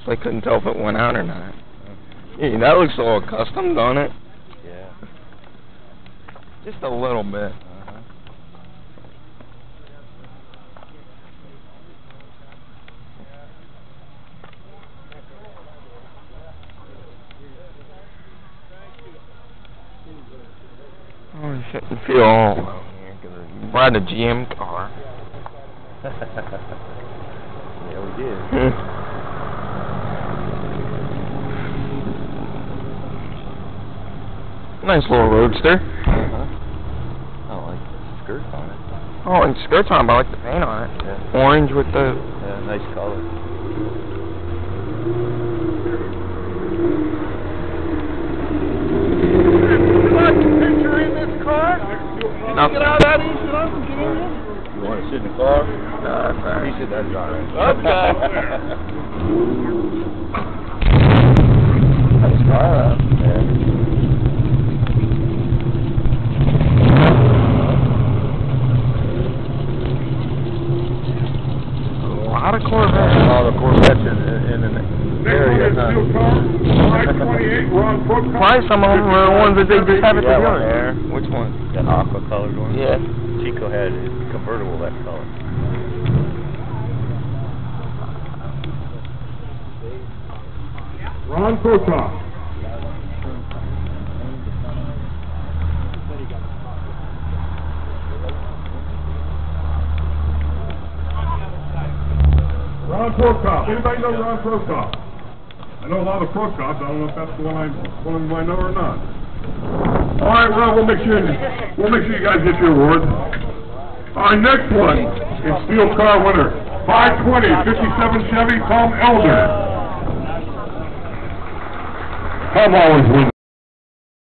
so I couldn't tell if it went out or not. Yeah, that looks all custom, don't it? Yeah. Just a little bit. Oh, you shouldn't feel all alone here, because you brought a GM car. Yeah, we did. Nice little roadster. I like the skirts on it. Oh, and skirts on it, but I like the paint on it. Yeah. Orange with the... Yeah, nice color. No. Get out of that easy enough and get in here. You want to sit in the car? No, that's all right. He said that's all right. Okay. Nice car, Yeah. A lot of Corvettes. All the Corvettes in the area. Steel car, 528, Ron Brooks. Probably some of them were the ones that they just have at the Yeah, one dealer. there. Which one? That aqua colored one? Yeah. Chico had it convertible that color. Ron Prokof. Ron Prokof. Anybody know Ron Prokof? I know a lot of Prokofs. I don't know if that's the one I know or not. All right, well, we'll make sure you guys get your award. All right, next one is Steel Car winner, 520 57 Chevy, Tom Elder. Tom always wins.